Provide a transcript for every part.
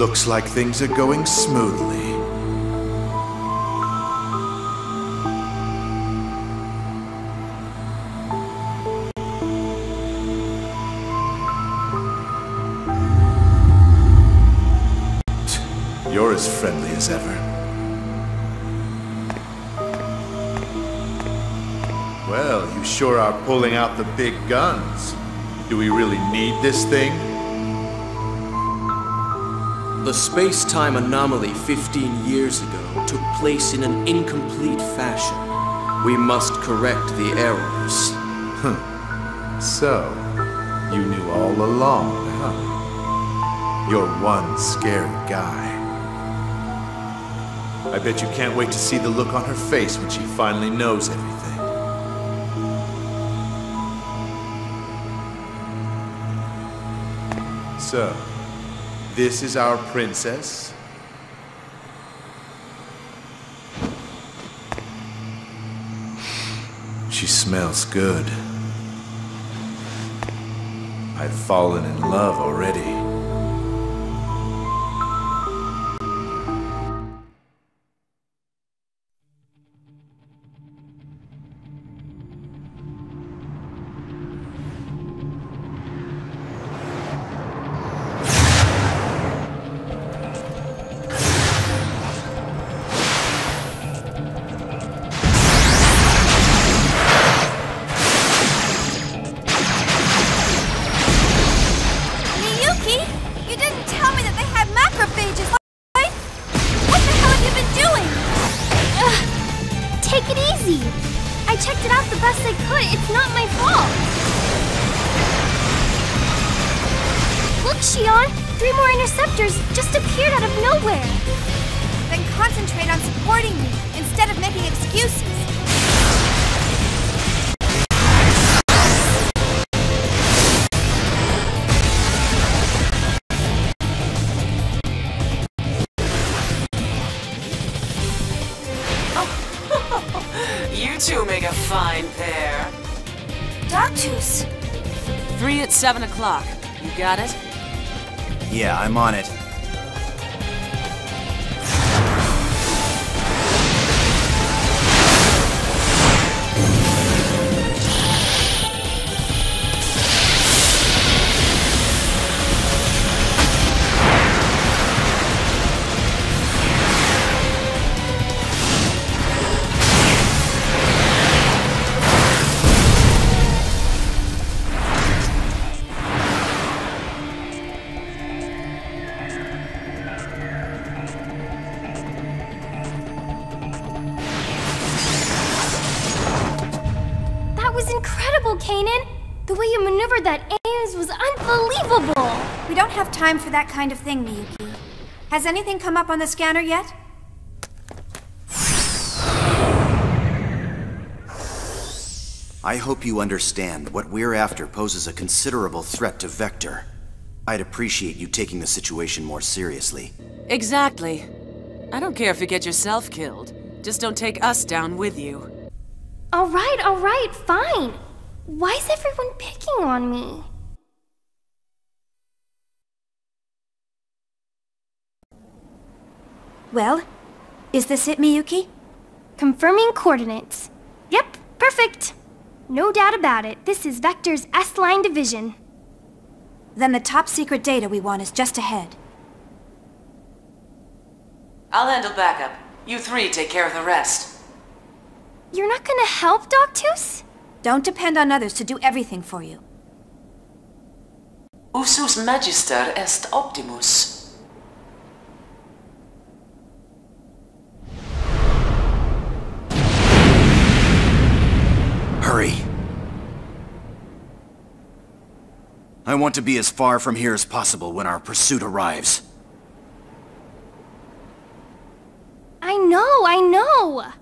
Looks like things are going smoothly. You're as friendly as ever. Well, you sure are pulling out the big guns. Do we really need this thing? The space-time anomaly 15 years ago took place in an incomplete fashion. We must correct the errors. So, you knew all along, huh? You're one scary guy. I bet you can't wait to see the look on her face when she finally knows everything. So, this is our princess? She smells good. I've fallen in love already. Just appeared out of nowhere. Then concentrate on supporting me instead of making excuses. You two make a fine pair. Doctus! 3 at 7 o'clock. You got it? Yeah, I'm on it. The way you maneuvered that Ames was unbelievable! We don't have time for that kind of thing, Miyuki. Has anything come up on the scanner yet? I hope you understand that what we're after poses a considerable threat to Vector. I'd appreciate you taking the situation more seriously. Exactly. I don't care if you get yourself killed. Just don't take us down with you. All right, fine. Why is everyone picking on me? Well, is this it, Miyuki? Confirming coordinates. Yep, perfect. No doubt about it. This is Vector's S-Line division. Then the top secret data we want is just ahead. I'll handle backup. You three take care of the rest. You're not gonna help, Doctus? Don't depend on others to do everything for you. Usus magister est optimus. Hurry. I want to be as far from here as possible when our pursuit arrives. I know!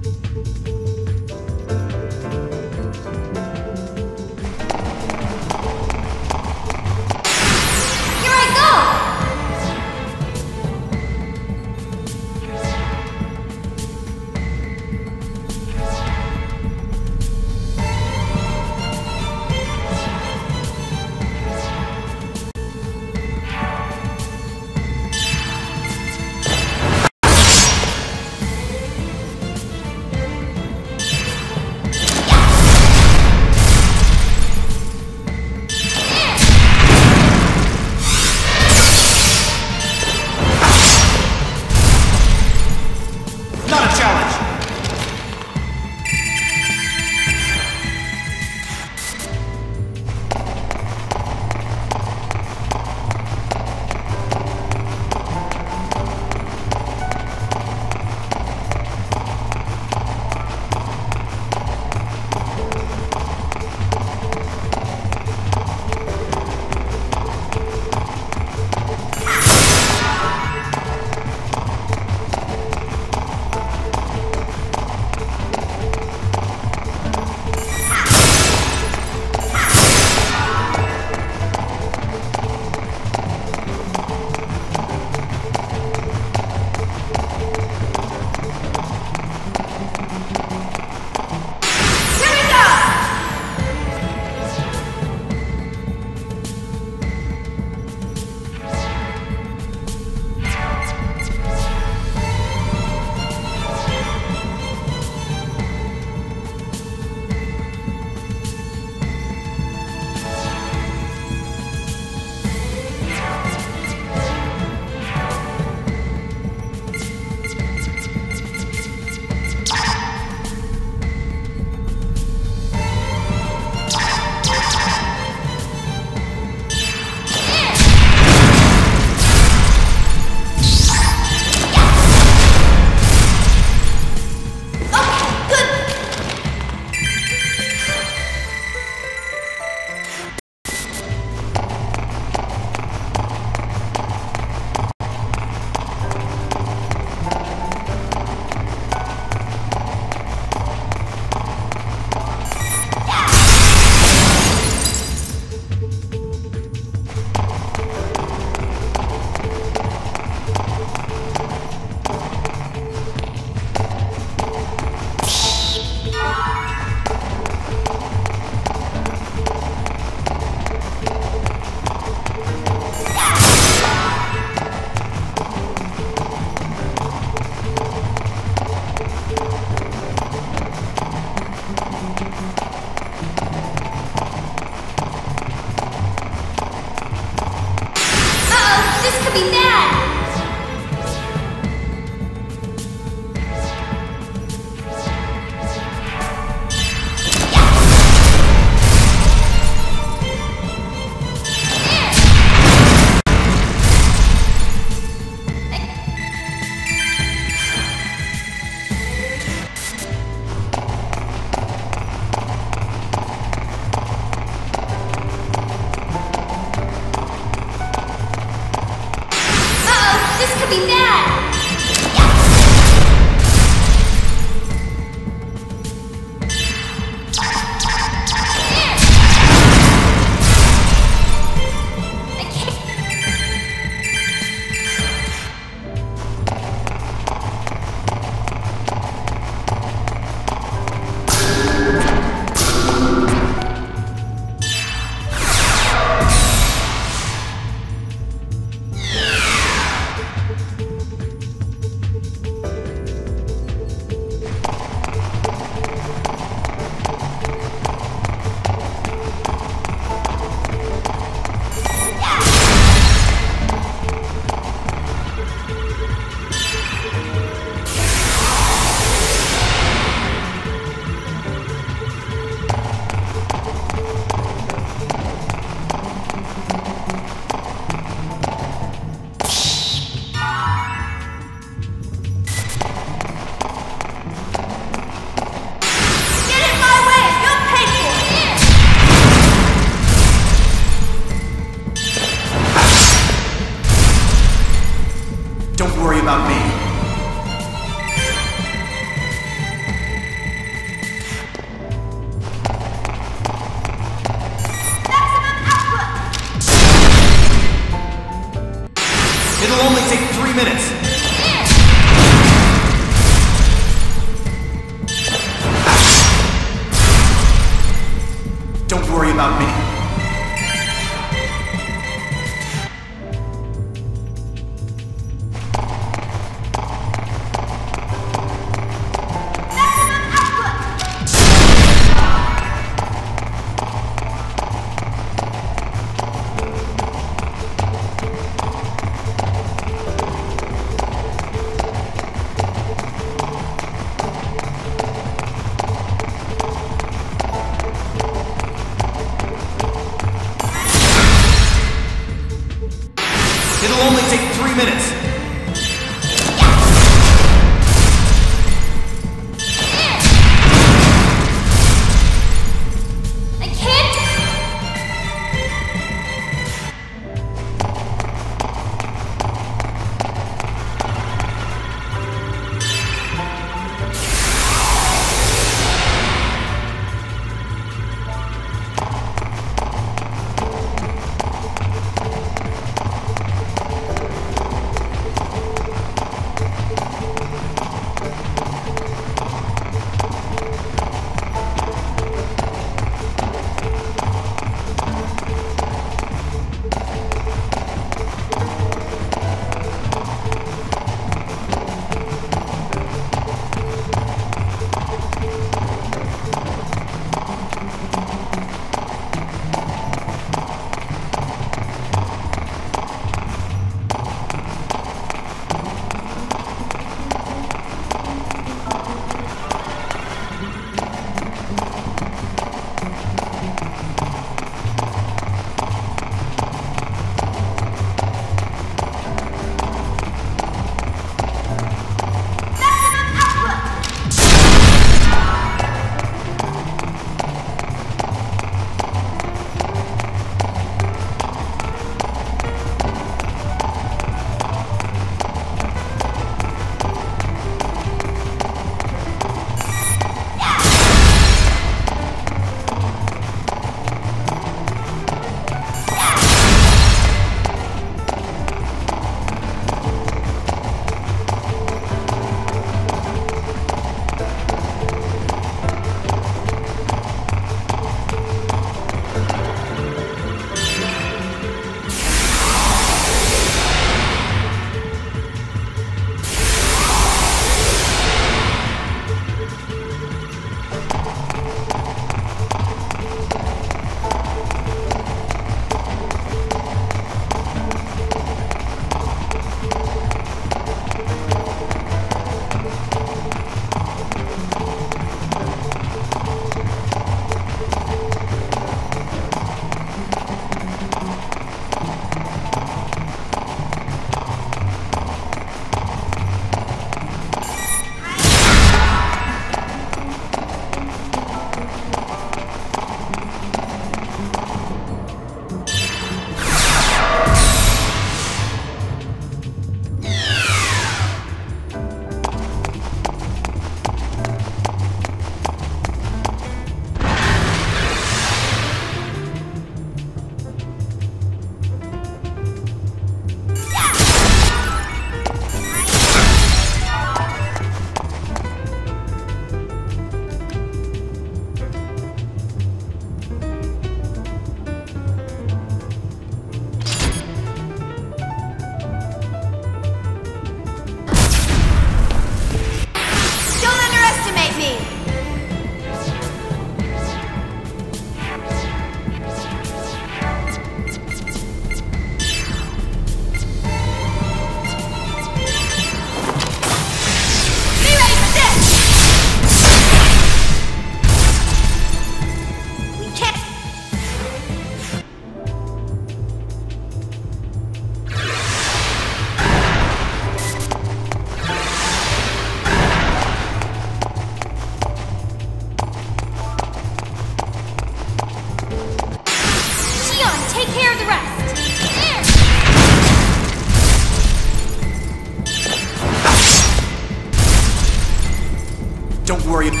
Don't worry. Here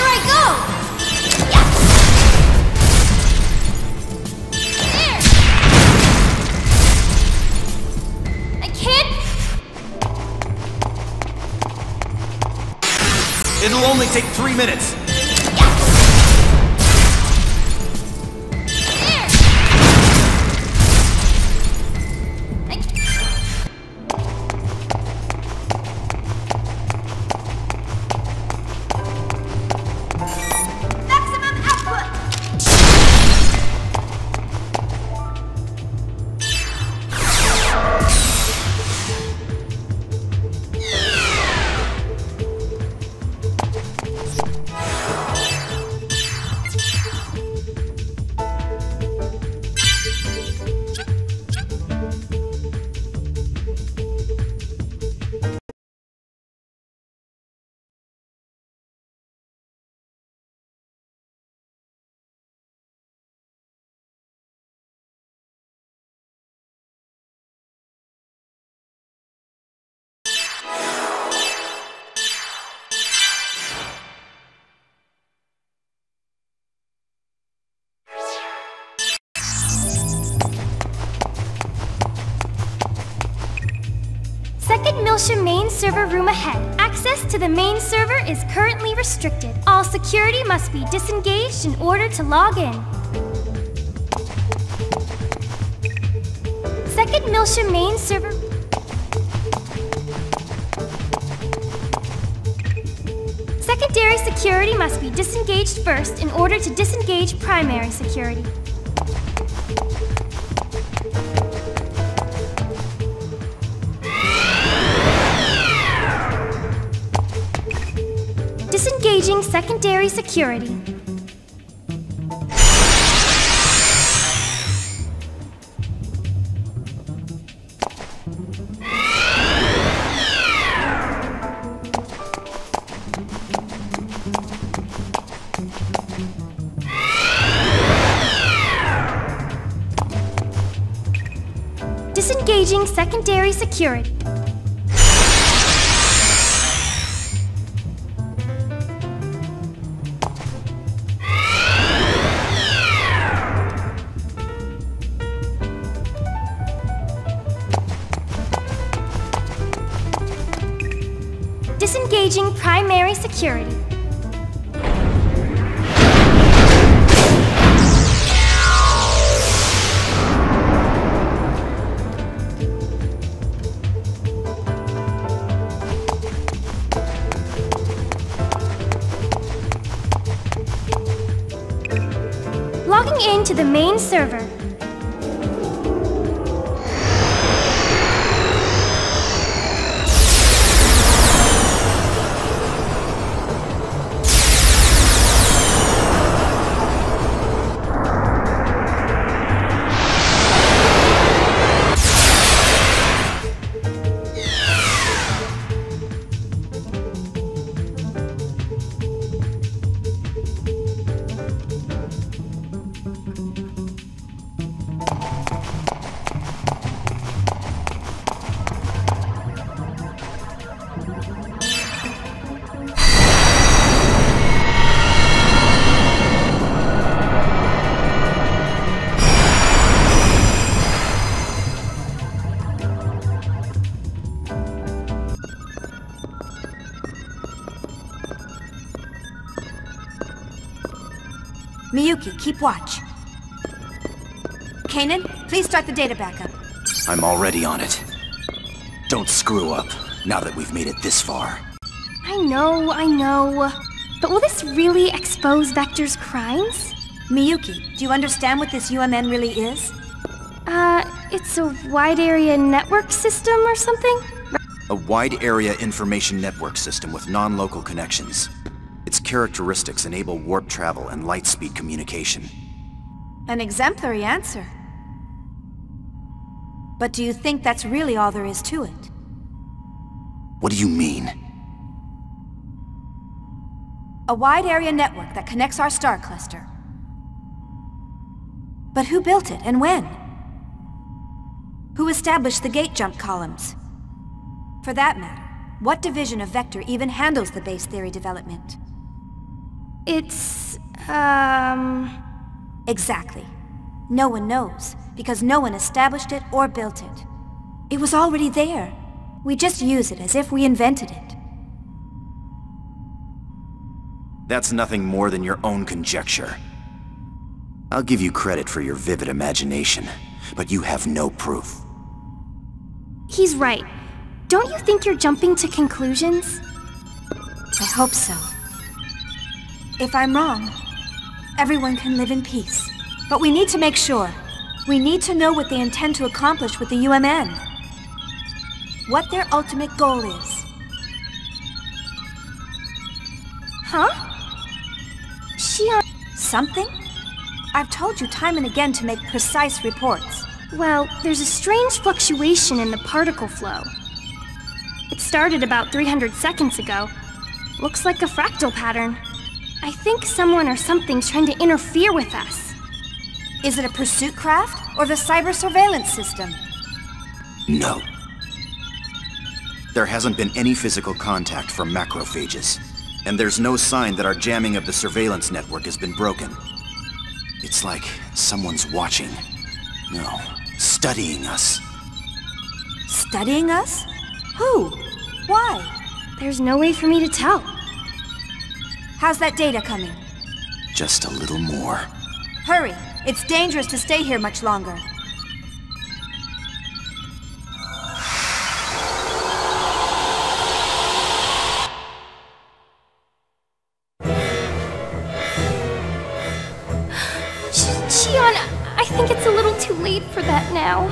I go! Yeah. There! I can't... It'll only take 3 minutes. Second Miltia main server room ahead. Access to the main server is currently restricted. All security must be disengaged in order to log in. Second Miltia main server... Secondary security must be disengaged first in order to disengage primary security. Disengaging secondary security. Disengaging secondary security. Disengaging primary security. Logging into the main server. Miyuki, keep watch. Kanan, please start the data backup. I'm already on it. Don't screw up, now that we've made it this far. I know. But will this really expose Vector's crimes? Miyuki, do you understand what this UMN really is? It's a wide area network system or something? A wide area information network system with non-local connections. Its characteristics enable warp travel and light speed communication. An exemplary answer. But do you think that's really all there is to it? What do you mean? A wide area network that connects our star cluster. But who built it and when? Who established the gate jump columns? For that matter, what division of Vector even handles the base theory development? It's, Exactly. No one knows, because no one established it or built it. It was already there. We just use it as if we invented it. That's nothing more than your own conjecture. I'll give you credit for your vivid imagination, but you have no proof. He's right. Don't you think you're jumping to conclusions? I hope so. If I'm wrong, everyone can live in peace. But we need to make sure. We need to know what they intend to accomplish with the UMN. What their ultimate goal is. Huh? Xion... Something? I've told you time and again to make precise reports. Well, there's a strange fluctuation in the particle flow. It started about 300 seconds ago. Looks like a fractal pattern. I think someone or something's trying to interfere with us. Is it a pursuit craft or the cyber surveillance system? No. There hasn't been any physical contact from macrophages, and there's no sign that our jamming of the surveillance network has been broken. It's like someone's watching. No, studying us. Studying us? Who? Why? There's no way for me to tell. How's that data coming? Just a little more. Hurry! It's dangerous to stay here much longer. Xion, I think it's a little too late for that now.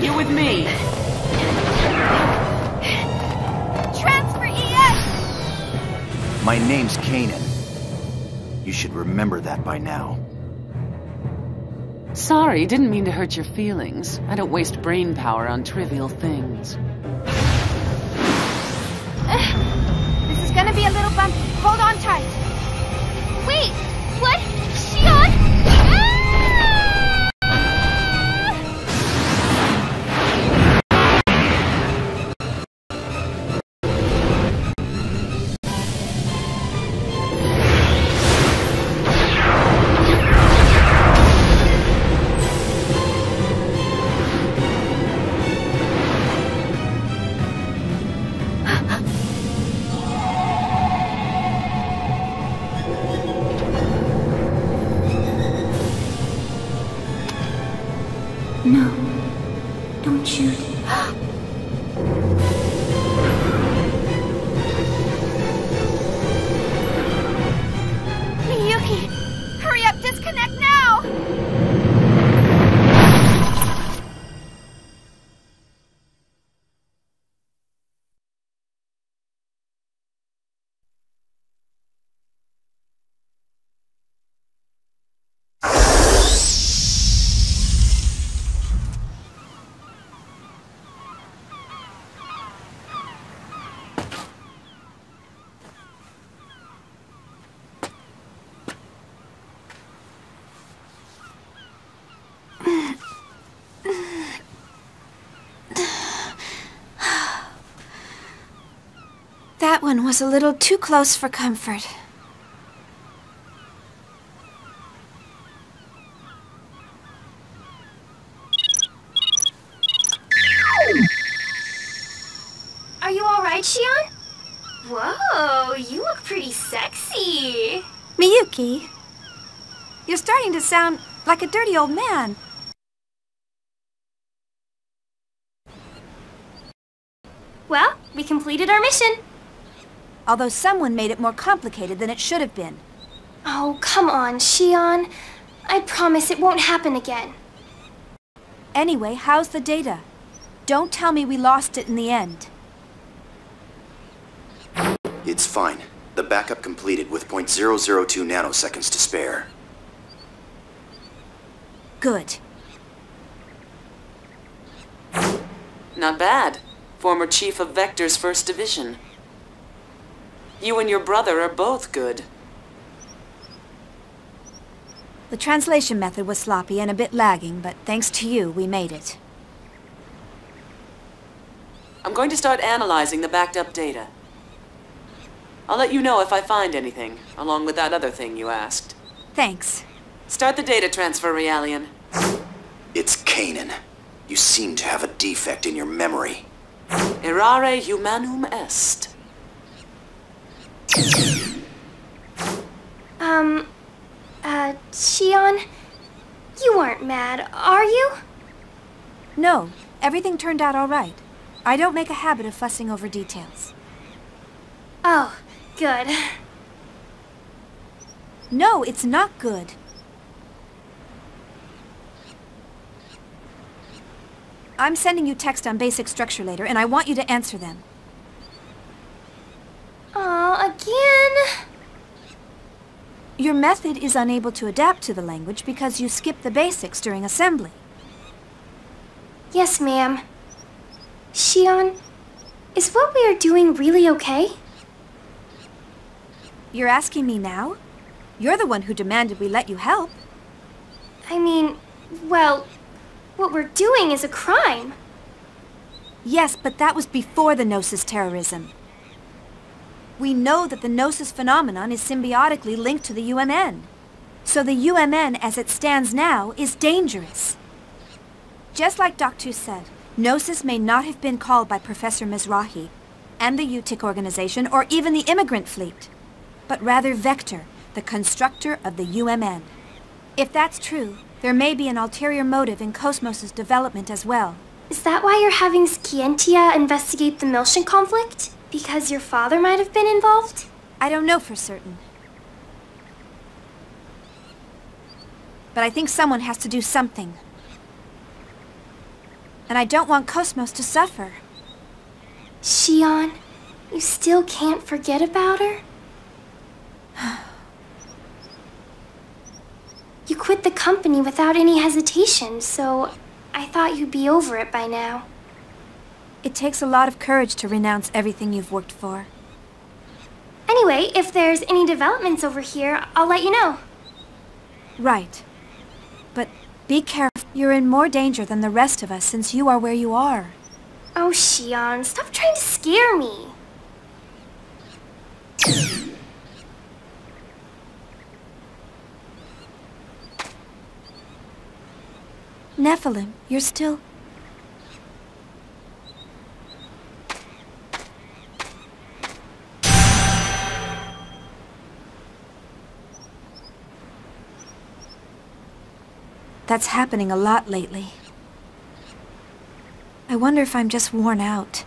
You're with me. Transfer ES! My name's Kanan. You should remember that by now. Sorry, didn't mean to hurt your feelings. I don't waste brain power on trivial things. This is gonna be a little bumpy. Hold on tight. Wait, what? Shion? No, don't shoot. Miyuki! Hurry up, disconnect now! That one was a little too close for comfort. Are you alright, Shion? Whoa, you look pretty sexy. Miyuki, you're starting to sound like a dirty old man. Well, we completed our mission. Although someone made it more complicated than it should have been. Oh, come on, Shion. I promise it won't happen again. Anyway, how's the data? Don't tell me we lost it in the end. It's fine. The backup completed with 0.002 nanoseconds to spare. Good. Not bad. Former chief of Vector's 1st Division. You and your brother are both good. The translation method was sloppy and a bit lagging, but thanks to you, we made it. I'm going to start analyzing the backed up data. I'll let you know if I find anything, along with that other thing you asked. Thanks. Start the data transfer, Realian. It's Kanan. You seem to have a defect in your memory. Errare humanum est. Shion, you aren't mad, are you? No, everything turned out all right. I don't make a habit of fussing over details. Oh, good. No, it's not good. I'm sending you text on basic structure later, and I want you to answer them. Aw, again? Your method is unable to adapt to the language because you skip the basics during assembly. Yes, ma'am. Shion, is what we are doing really okay? You're asking me now? You're the one who demanded we let you help. I mean, well, what we're doing is a crime. Yes, but that was before the Gnosis terrorism. We know that the Gnosis phenomenon is symbiotically linked to the UMN. So the UMN, as it stands now, is dangerous. Just like Dr. said, Gnosis may not have been called by Professor Mizrahi and the UTIC organization or even the immigrant fleet, but rather Vector, the constructor of the UMN. If that's true, there may be an ulterior motive in Cosmos' development as well. Is that why you're having Scientia investigate the Miltian conflict? Because your father might have been involved? I don't know for certain. But I think someone has to do something. and I don't want Cosmos to suffer. Xion, you still can't forget about her? You quit the company without any hesitation, so I thought you'd be over it by now. It takes a lot of courage to renounce everything you've worked for. Anyway, if there's any developments over here, I'll let you know. Right. But be careful. You're in more danger than the rest of us since you are where you are. Oh, Xion, stop trying to scare me. Nephilim, you're still... That's happening a lot lately. I wonder if I'm just worn out.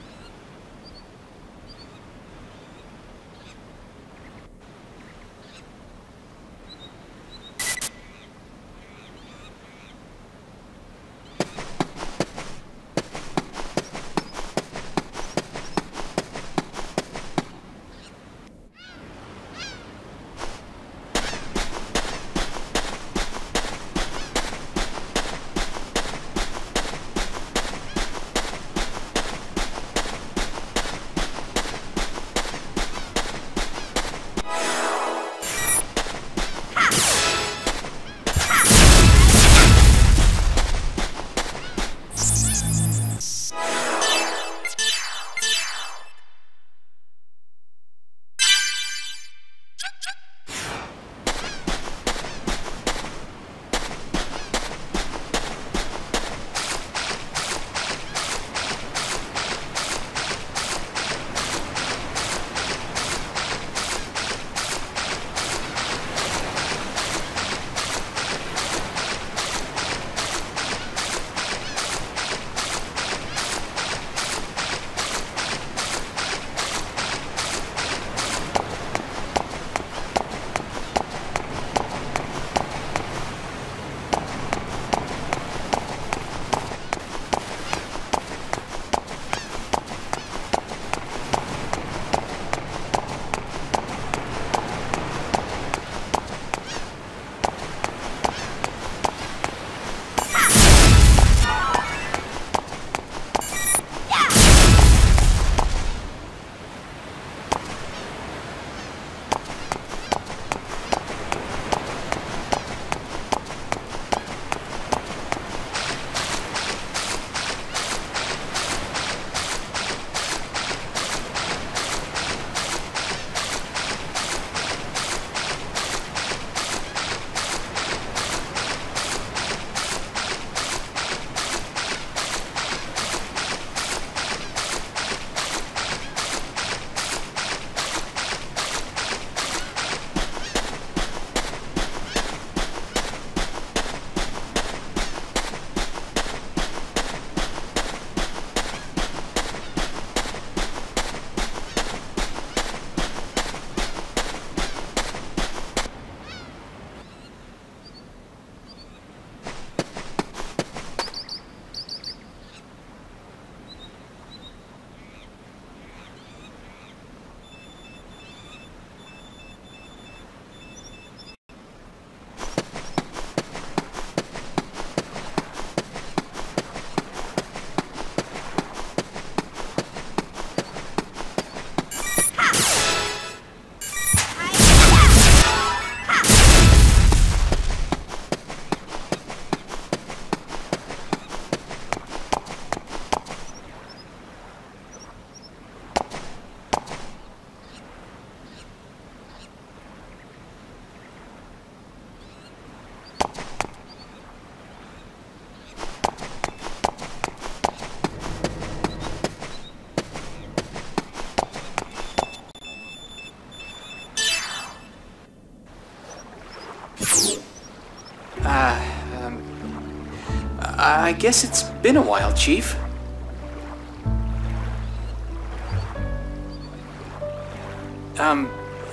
I guess it's been a while, Chief.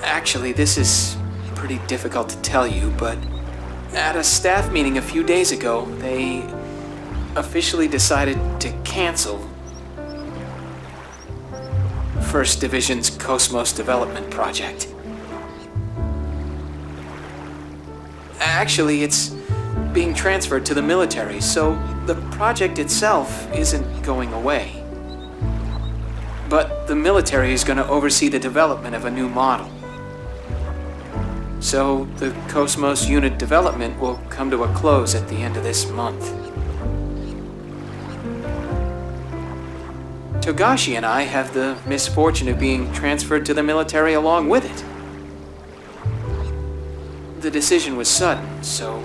Actually, this is pretty difficult to tell you, but at a staff meeting a few days ago, officially decided to cancel First Division's Cosmos development project. Actually, it's being transferred to the military, so the project itself isn't going away. But the military is going to oversee the development of a new model. So the Cosmos unit development will come to a close at the end of this month. Togashi and I have the misfortune of being transferred to the military along with it. The decision was sudden, so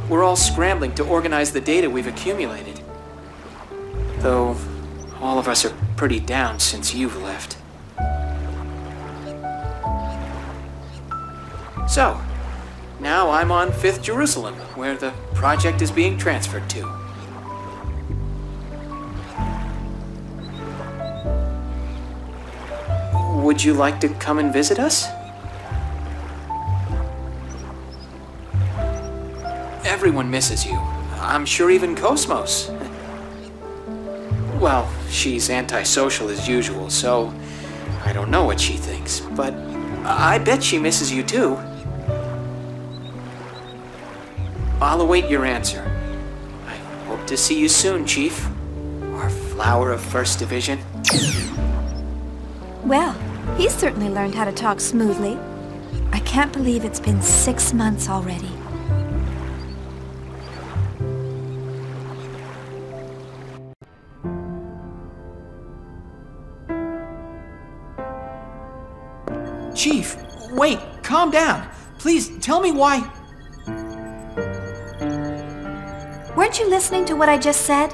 we're all scrambling to organize the data we've accumulated. Though all of us are pretty down since you've left. So, now I'm on 5th Jerusalem, where the project is being transferred to. Would you like to come and visit us? Everyone misses you. I'm sure even Cosmos. Well, she's antisocial as usual, so I don't know what she thinks, but I bet she misses you too. I'll await your answer. I hope to see you soon, Chief. Our flower of First Division. Well, he's certainly learned how to talk smoothly. I can't believe it's been 6 months already. Chief, wait, calm down. Please, tell me why... Weren't you listening to what I just said?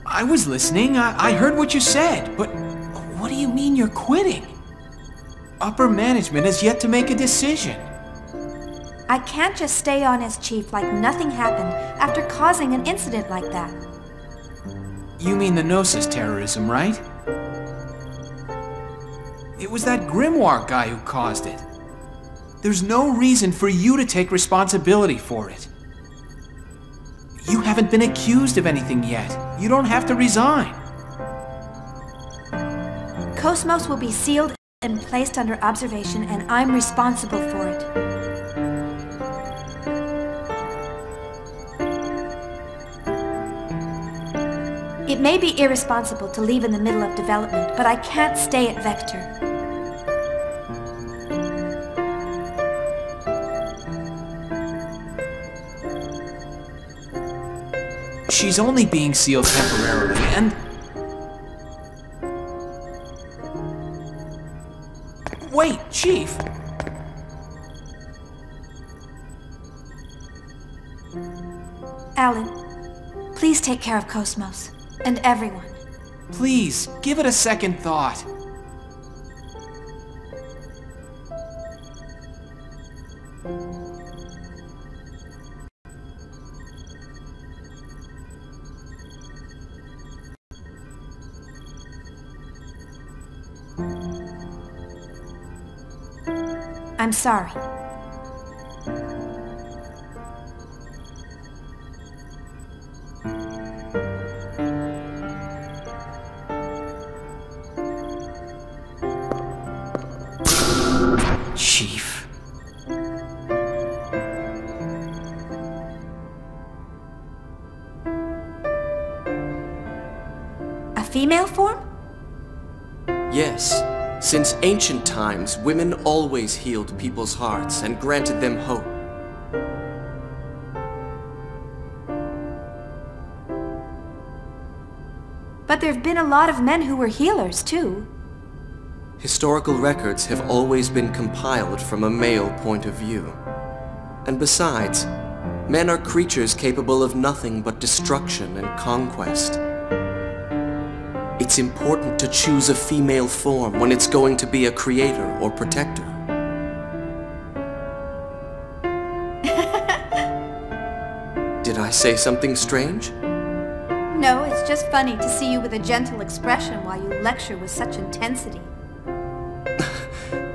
I was listening. I heard what you said, but what do you mean you're quitting? Upper management has yet to make a decision. I can't just stay on as chief like nothing happened after causing an incident like that. You mean the Gnosis terrorism, right? It was that Grimoire guy who caused it. There's no reason for you to take responsibility for it. You haven't been accused of anything yet. You don't have to resign. Cosmos will be sealed and placed under observation, and I'm responsible for it. It may be irresponsible to leave in the middle of development, but I can't stay at Vector. She's only being sealed temporarily, and... Wait, Chief! Alan, please take care of Cosmos, and everyone. Please, give it a second thought. I'm sorry. Chief. A female form? Yes. Since ancient times, women always healed people's hearts and granted them hope. But there have been a lot of men who were healers, too. Historical records have always been compiled from a male point of view. And besides, men are creatures capable of nothing but destruction and conquest. It's important to choose a female form when it's going to be a creator or protector. Did I say something strange? No, it's just funny to see you with a gentle expression while you lecture with such intensity.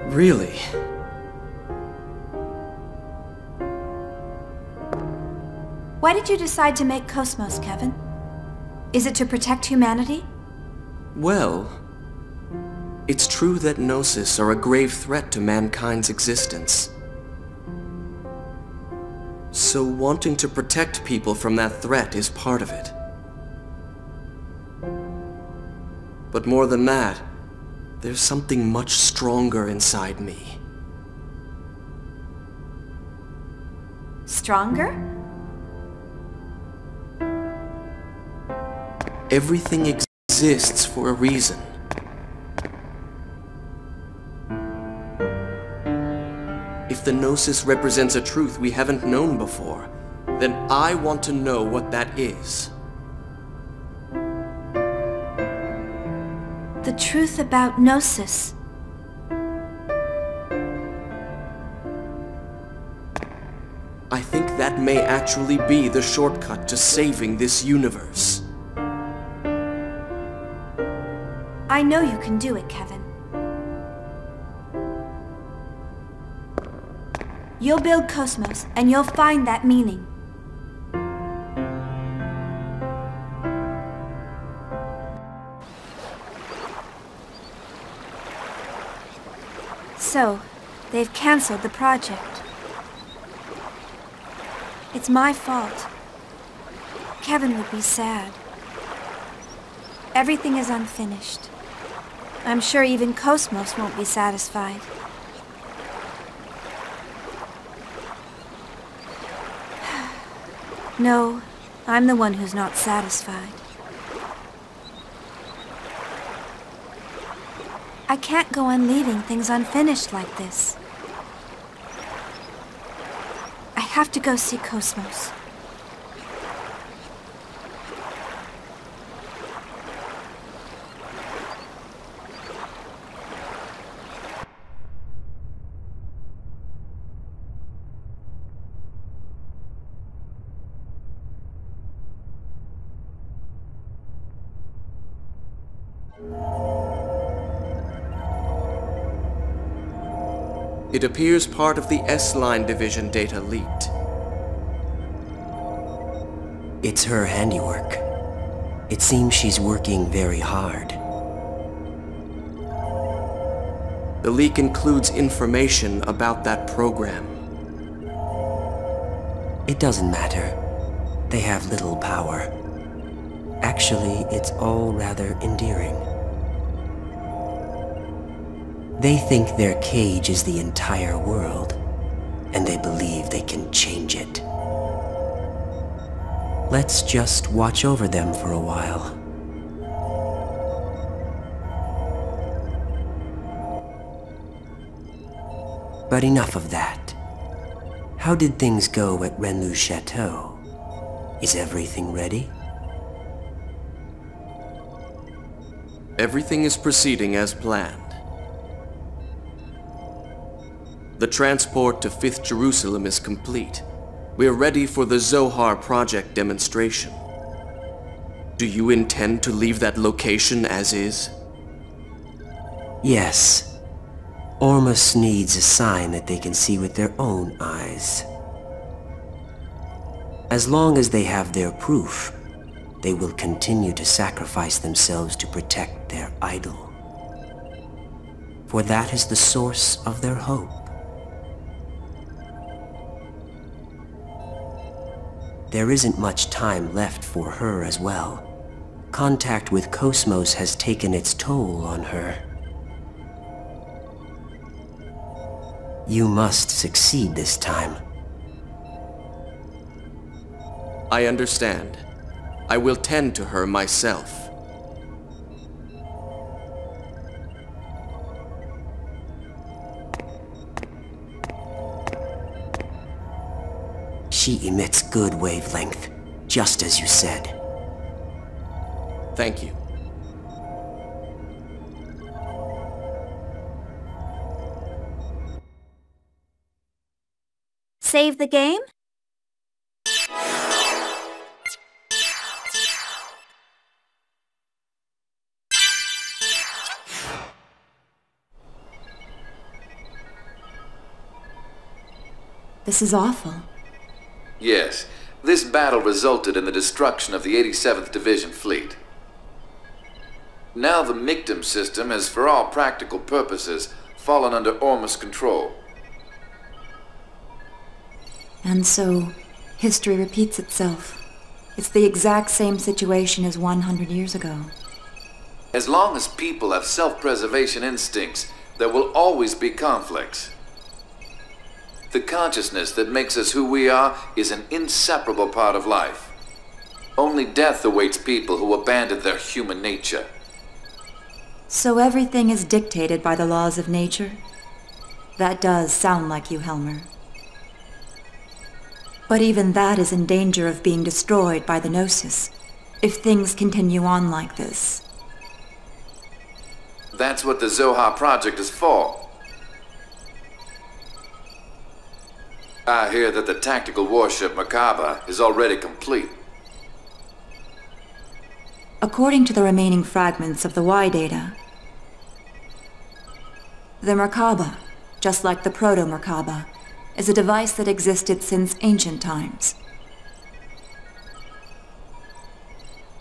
Really? Why did you decide to make Cosmos, Kevin? Is it to protect humanity? Well, it's true that Gnosis are a grave threat to mankind's existence. So wanting to protect people from that threat is part of it. But more than that, there's something much stronger inside me. Stronger? Everything exists for a reason. If the Gnosis represents a truth we haven't known before, then I want to know what that is. The truth about Gnosis. I think that may actually be the shortcut to saving this universe. I know you can do it, Kevin. You'll build Cosmos, and you'll find that meaning. So, they've canceled the project. It's my fault. Kevin would be sad. Everything is unfinished. I'm sure even Cosmos won't be satisfied. No, I'm the one who's not satisfied. I can't go on leaving things unfinished like this. I have to go see Cosmos. It appears part of the S-Line division data leaked. It's her handiwork. It seems she's working very hard. The leak includes information about that program. It doesn't matter. They have little power. Actually, it's all rather endearing. They think their cage is the entire world, and they believe they can change it. Let's just watch over them for a while. But enough of that. How did things go at Renlu's chateau? Is everything ready? Everything is proceeding as planned. The transport to 5th Jerusalem is complete. We are ready for the Zohar project demonstration. Do you intend to leave that location as is? Yes. Ormus needs a sign that they can see with their own eyes. As long as they have their proof, they will continue to sacrifice themselves to protect their idol. For that is the source of their hope. There isn't much time left for her as well. Contact with Cosmos has taken its toll on her. You must succeed this time. I understand. I will tend to her myself. She emits good wavelength, just as you said. Thank you. Save the game? This is awful. Yes, This battle resulted in the destruction of the 87th Division fleet. Now the Mictum system has, for all practical purposes, fallen under Ormus' control. And so, history repeats itself. It's the exact same situation as 100 years ago. As long as people have self-preservation instincts, there will always be conflicts. The consciousness that makes us who we are is an inseparable part of life. Only death awaits people who abandon their human nature. So everything is dictated by the laws of nature? That does sound like you, Helmer. But even that is in danger of being destroyed by the Gnosis, if things continue on like this. That's what the Zoha project is for. I hear that the tactical warship Merkaba is already complete. According to the remaining fragments of the Y data, the Merkaba, just like the Proto-Merkaba, is a device that existed since ancient times.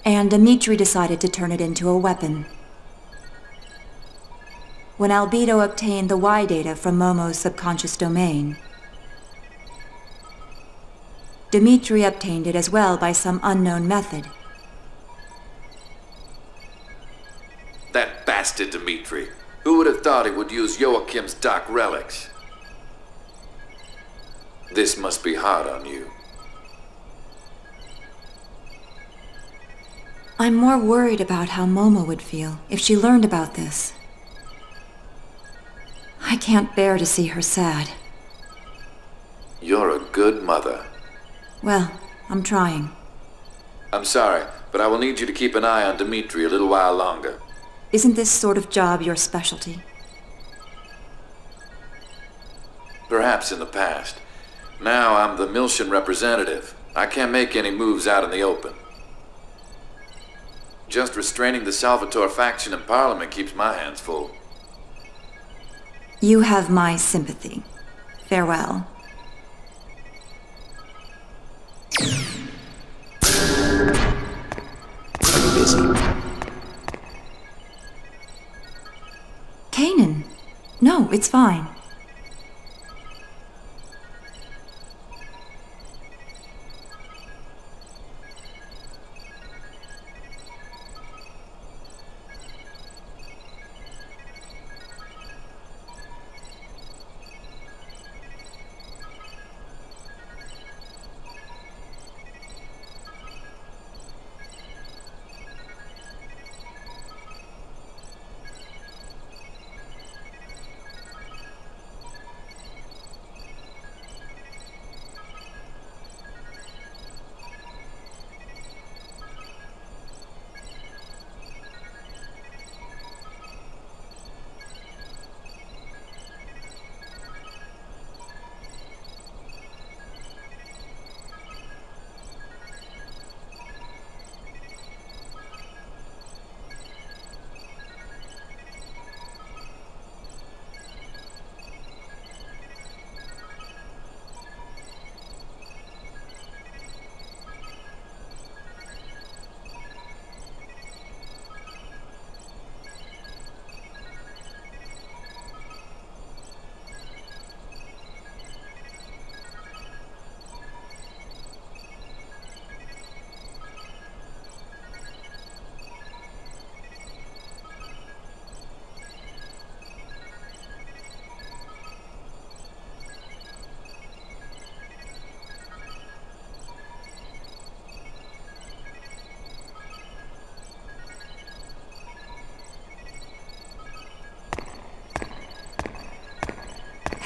And Dimitri decided to turn it into a weapon. When Albedo obtained the Y data from Momo's subconscious domain, Dimitri obtained it as well by some unknown method. That bastard Dimitri. Who would have thought he would use Joachim's dark relics? This must be hard on you. I'm more worried about how Momo would feel if she learned about this. I can't bear to see her sad. You're a good mother. Well, I'm trying. I'm sorry, but I will need you to keep an eye on Dimitri a little while longer. Isn't this sort of job your specialty? Perhaps in the past. Now I'm the Miltian representative. I can't make any moves out in the open. Just restraining the Salvatore faction in Parliament keeps my hands full. You have my sympathy. Farewell. Are you busy? Kanan. No, it's fine.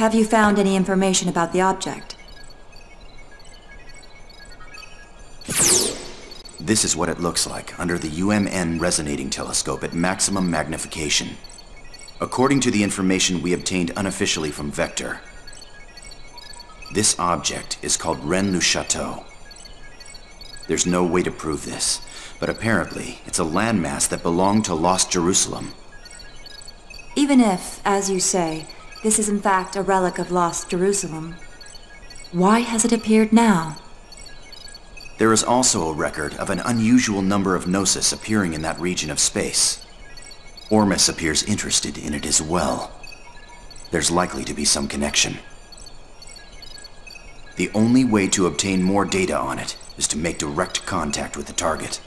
Have you found any information about the object? This is what it looks like under the UMN resonating telescope at maximum magnification. According to the information we obtained unofficially from Vector, this object is called Rennes-le-Château. There's no way to prove this, but apparently it's a landmass that belonged to Lost Jerusalem. Even if, as you say, this is in fact a relic of Lost Jerusalem, why has it appeared now? There is also a record of an unusual number of Gnosis appearing in that region of space. Ormus appears interested in it as well. There's likely to be some connection. The only way to obtain more data on it is to make direct contact with the target.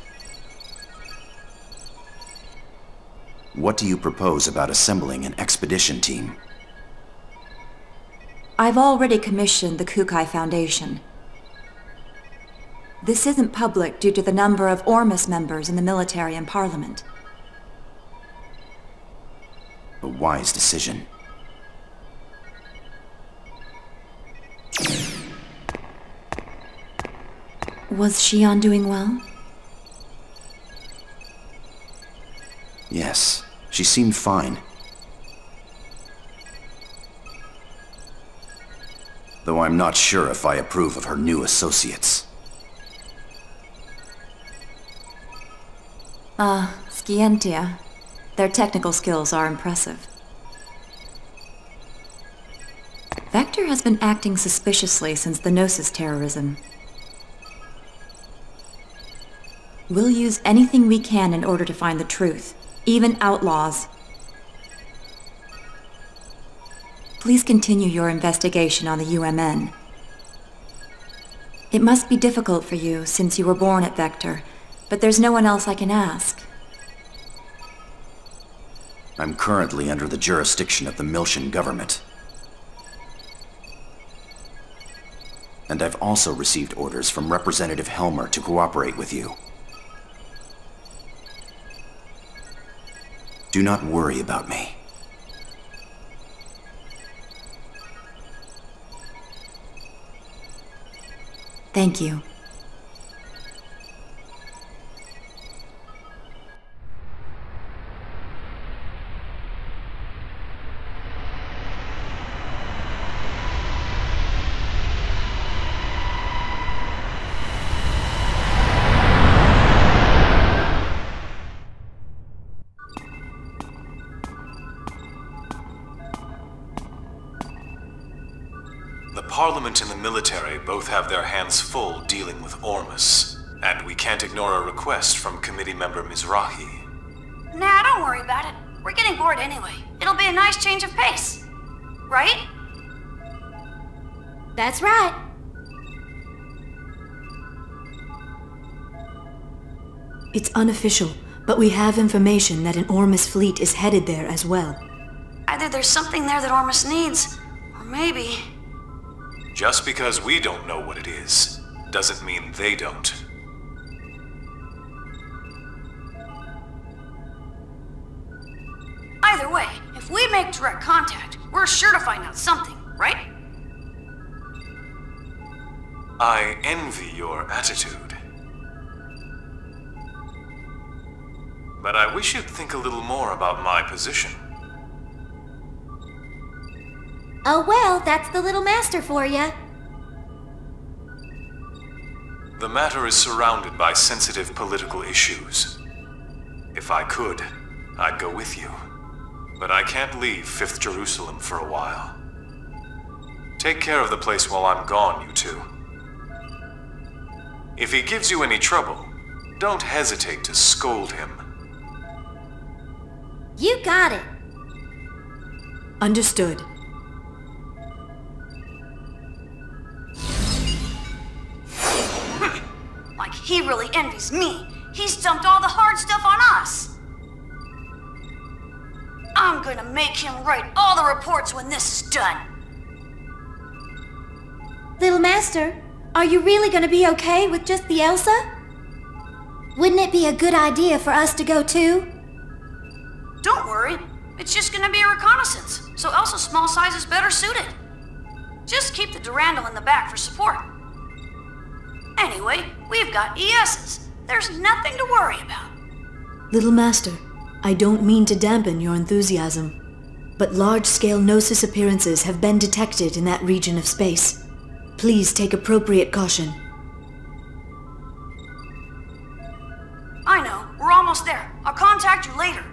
What do you propose about assembling an expedition team? I've already commissioned the Kukai Foundation. This isn't public due to the number of Ormus members in the military and parliament. A wise decision. Was Shion doing well? Yes, she seemed fine. Though I'm not sure if I approve of her new associates. Scientia. Their technical skills are impressive. Vector has been acting suspiciously since the Gnosis terrorism. We'll use anything we can in order to find the truth, even outlaws. Please continue your investigation on the UMN. It must be difficult for you since you were born at Vector, but there's no one else I can ask. I'm currently under the jurisdiction of the Miltian government. And I've also received orders from Representative Helmer to cooperate with you. Do not worry about me. Thank you. The Parliament and the military both have their hands full dealing with Ormus, and we can't ignore a request from committee member Mizrahi. Nah, don't worry about it. We're getting bored anyway. It'll be a nice change of pace. Right? That's right. It's unofficial, but we have information that an Ormus fleet is headed there as well. Either there's something there that Ormus needs, or maybe... Just because we don't know what it is, doesn't mean they don't. Either way, if we make direct contact, we're sure to find out something, right? I envy your attitude. But I wish you'd think a little more about my position. Oh well, that's the little master for ya. The matter is surrounded by sensitive political issues. If I could, I'd go with you. But I can't leave 5th Jerusalem for a while. Take care of the place while I'm gone, you two. If he gives you any trouble, don't hesitate to scold him. You got it. Understood. Like he really envies me. He's dumped all the hard stuff on us. I'm gonna make him write all the reports when this is done. Little master, are you really gonna be okay with just the Elsa? Wouldn't it be a good idea for us to go too? Don't worry. It's just gonna be a reconnaissance, so Elsa's small size is better suited. Just keep the Durandal in the back for support. Anyway, we've got ESs. There's nothing to worry about. Little Master, I don't mean to dampen your enthusiasm, but large-scale Gnosis appearances have been detected in that region of space. Please take appropriate caution. I know. We're almost there. I'll contact you later.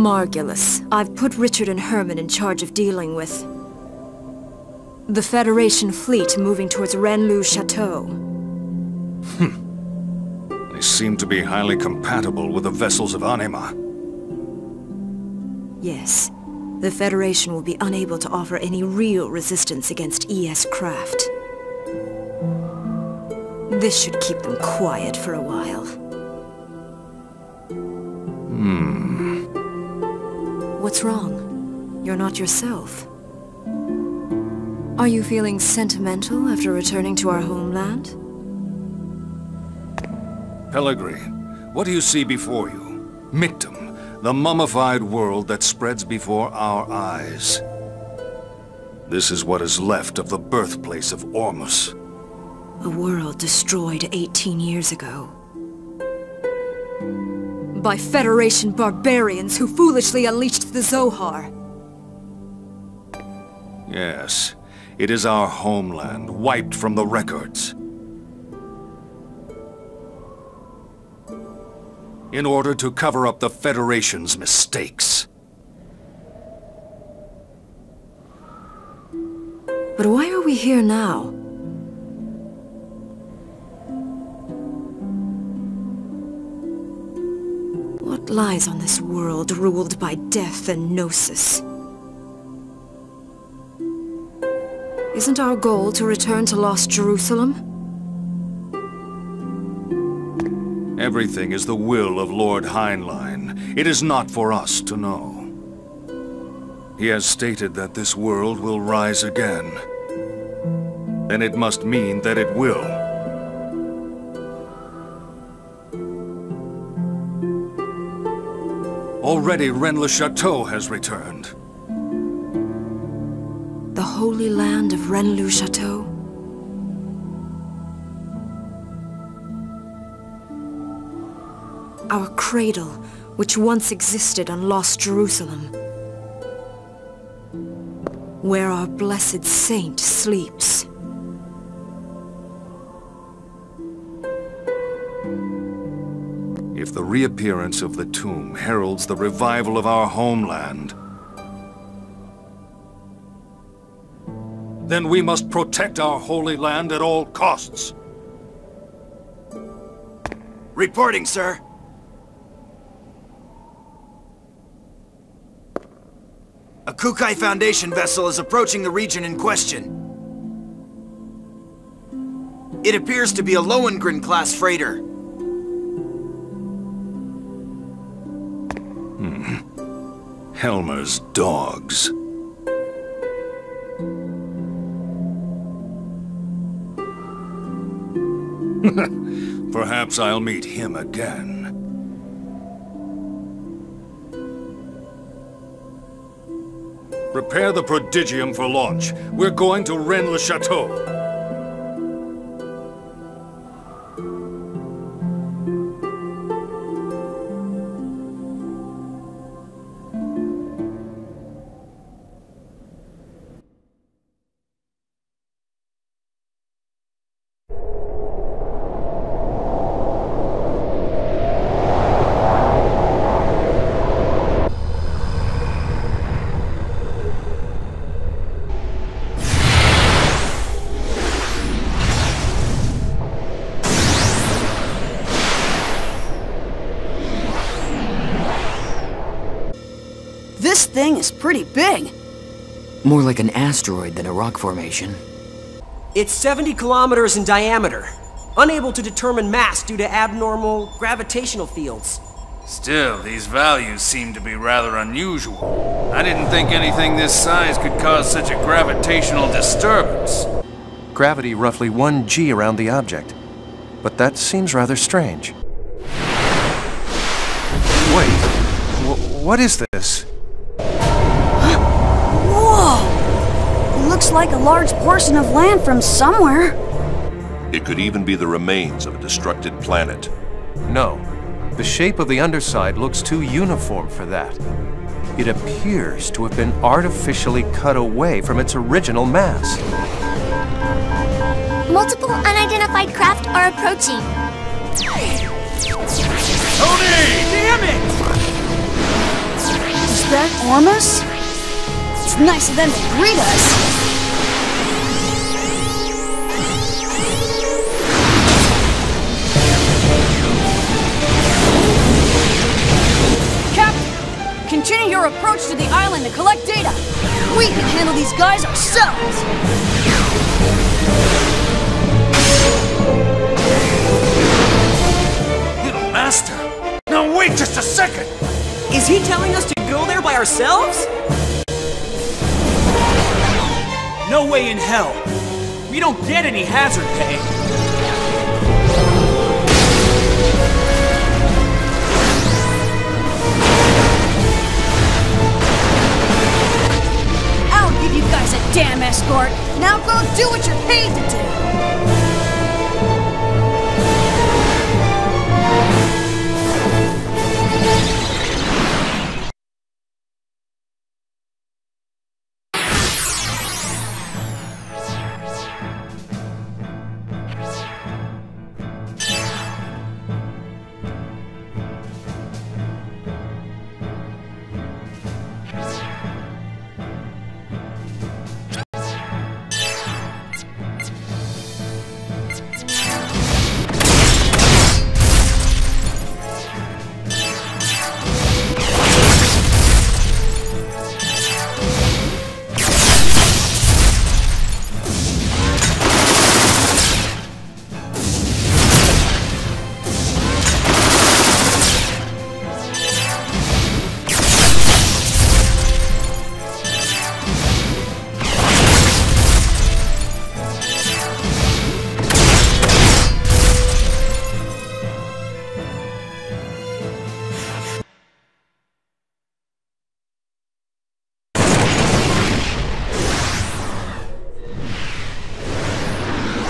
Margulis. I've put Richard and Herman in charge of dealing with the Federation fleet moving towards Renlu Chateau. They seem to be highly compatible with the vessels of Anima. Yes. The Federation will be unable to offer any real resistance against ES craft. This should keep them quiet for a while. What's wrong? You're not yourself. Are you feeling sentimental after returning to our homeland? Pellegrin, what do you see before you? Mictum, the mummified world that spreads before our eyes. This is what is left of the birthplace of Ormus. A world destroyed 18 years ago. By Federation barbarians who foolishly unleashed the Zohar. Yes, it is our homeland, wiped from the records. In order to cover up the Federation's mistakes. But why are we here now? What lies on this world ruled by death and gnosis? Isn't our goal to return to Lost Jerusalem? Everything is the will of Lord Heinlein. It is not for us to know. He has stated that this world will rise again. Then it must mean that it will. Already Rennes-le Chateau has returned. The holy land of Rennes-le Chateau? Our cradle, which once existed on Lost Jerusalem. Where our blessed saint sleeps. If the reappearance of the tomb heralds the revival of our homeland, then we must protect our holy land at all costs. Reporting, sir. A Kukai Foundation vessel is approaching the region in question. It appears to be a Lohengrin-class freighter. Helmer's dogs. Perhaps I'll meet him again. Prepare the prodigium for launch. We're going to Rennes-le Chateau. This thing is pretty big. More like an asteroid than a rock formation. It's 70 kilometers in diameter. Unable to determine mass due to abnormal gravitational fields. Still, these values seem to be rather unusual. I didn't think anything this size could cause such a gravitational disturbance. Gravity roughly 1 g around the object. But that seems rather strange. Wait, what is this? Whoa! It looks like a large portion of land from somewhere. It could even be the remains of a destructed planet. No. The shape of the underside looks too uniform for that. It appears to have been artificially cut away from its original mass. Multiple unidentified craft are approaching. Tony! Damn it! Is that Ormus? It's nice of them to greet us. Captain, continue your approach to the island to collect data. We can handle these guys ourselves. Little Master! Now wait just a second! Is he telling us to go there by ourselves? No way in hell. We don't get any hazard pay. I'll give you guys a damn escort. Now go do what you're paid to do.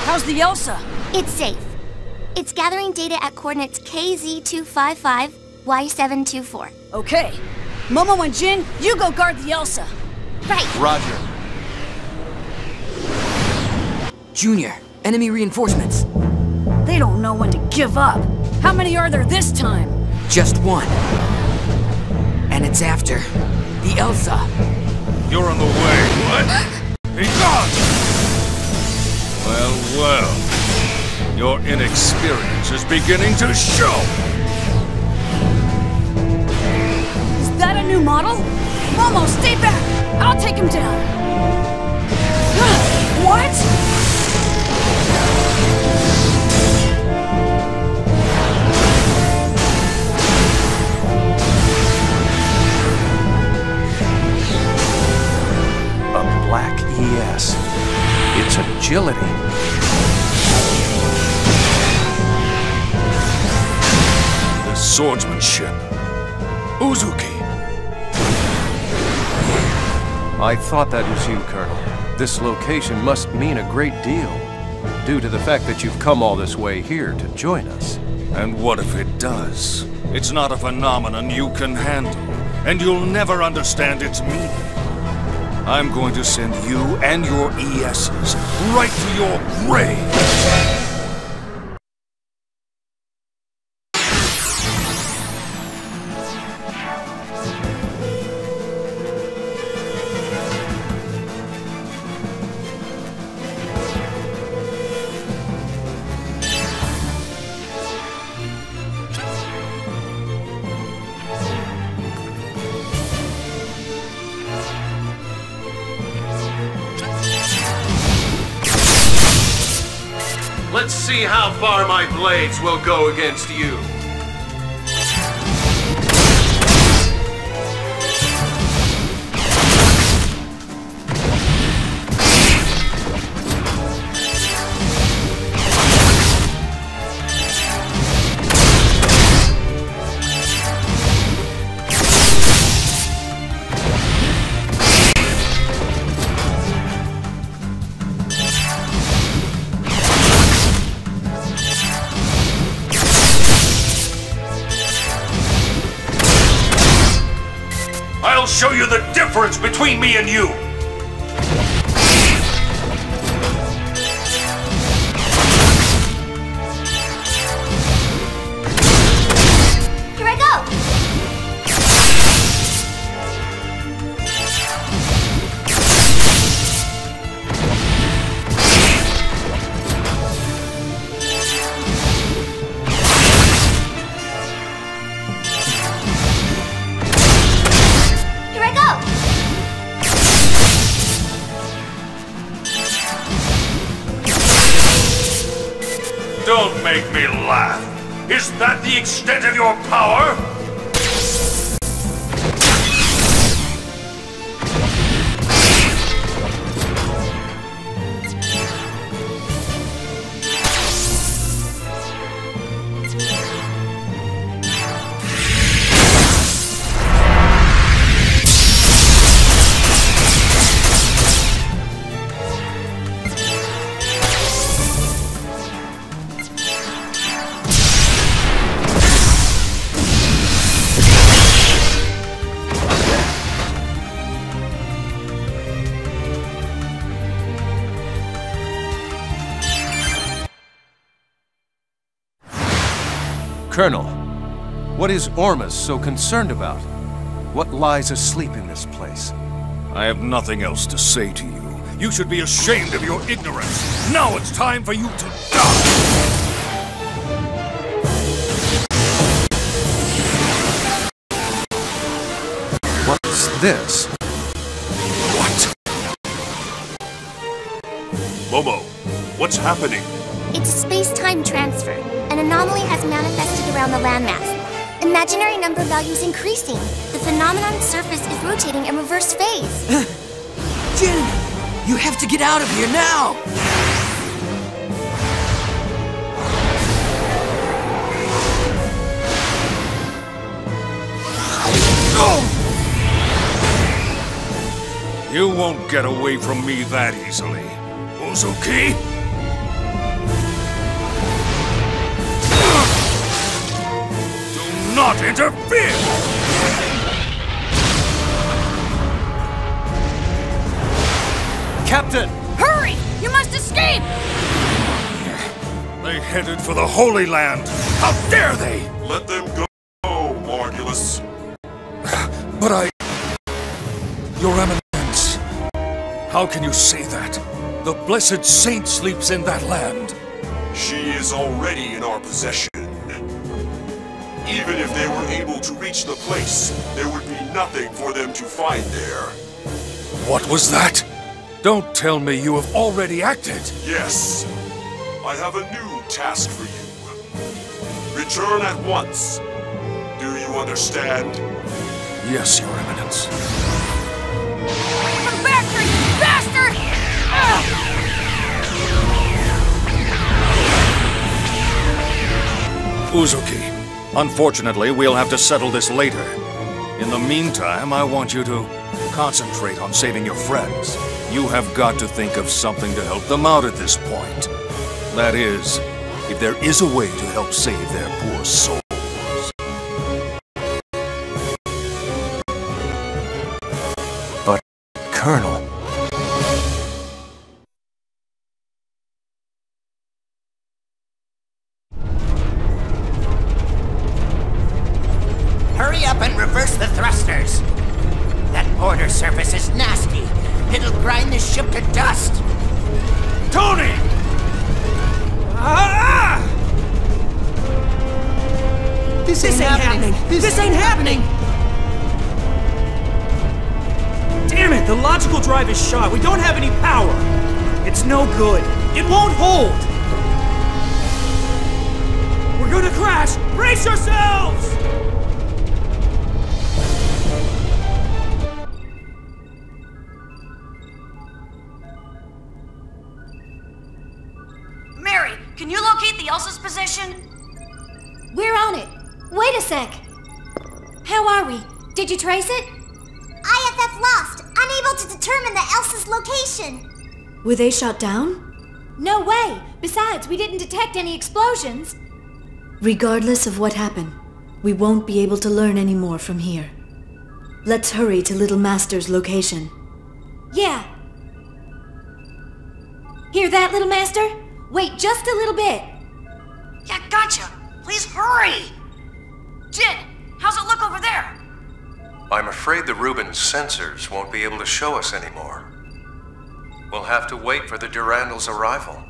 How's the Elsa? It's safe. It's gathering data at coordinates KZ255, Y724. Okay. Momo and Jin, you go guard the Elsa. Right. Roger. Junior, enemy reinforcements. They don't know when to give up. How many are there this time? Just one. And it's after the Elsa. You're on the way. What? Be gone! Well, your inexperience is beginning to show! Is that a new model? Momo, stay back! I'll take him down! What? A black ES. It's agility. The swordsmanship. Uzuki. I thought that was you, Colonel. This location must mean a great deal, due to the fact that you've come all this way here to join us. And what if it does? It's not a phenomenon you can handle, and you'll never understand its meaning. I'm going to send you and your ESs right to your grave! Let's see how far my blades will go against you. I'll show you the difference between me and you! Here I go! Don't make me laugh. Is that the extent of your power? Colonel, what is Ormus so concerned about? What lies asleep in this place? I have nothing else to say to you. You should be ashamed of your ignorance. Now it's time for you to die! What's this? What? Momo, what's happening? It's a space-time transfer. An anomaly has manifested around the landmass. Imaginary number values increasing. The phenomenon's surface is rotating in reverse phase. Jin! You have to get out of here now! You won't get away from me that easily, Uzuki! Do not interfere! Captain! Hurry! You must escape! They headed for the Holy Land! How dare they! Let them go, Margulis. But Your Eminence! How can you say that? The blessed saint sleeps in that land. She is already in our possession. Even if they were able to reach the place, there would be nothing for them to find there. What was that? Don't tell me you have already acted. Yes. I have a new task for you. Return at once. Do you understand? Yes, Your Eminence. Come back here, you bastard! Uzuki, unfortunately, we'll have to settle this later. In the meantime, I want you to concentrate on saving your friends. You have got to think of something to help them out at this point. That is, if there is a way to help save their poor souls. But, Colonel... Hurry up and reverse the thrusters! That border surface is nasty. It'll grind this ship to dust. Tony! Ah! This ain't happening! This ain't happening! Damn it! The logical drive is shot. We don't have any power. It's no good. It won't hold. We're gonna crash! Brace yourselves! Mary, can you locate the Elsa's position? We're on it. Wait a sec. How are we? Did you trace it? IFF lost, unable to determine the Elsa's location. Were they shot down? No way. Besides, we didn't detect any explosions. Regardless of what happened, we won't be able to learn any more from here. Let's hurry to Little Master's location. Yeah. Hear that, Little Master? Wait just a little bit. Yeah, gotcha. Please hurry! Jin, how's it look over there? I'm afraid the Rubens sensors won't be able to show us anymore. We'll have to wait for the Durandal's arrival.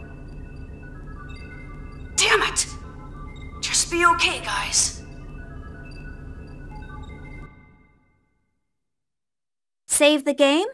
Damn it! Just be okay, guys. Save the game?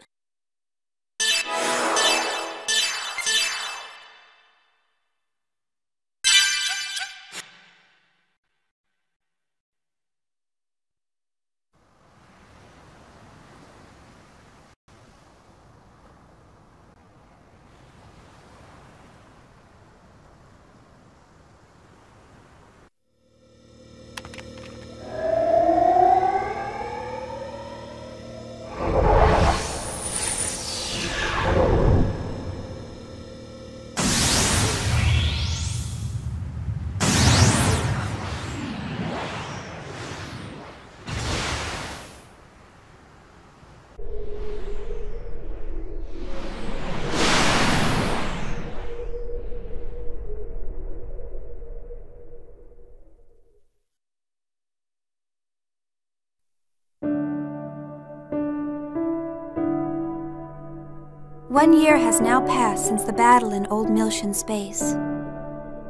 1 year has now passed since the battle in Old Miltian space.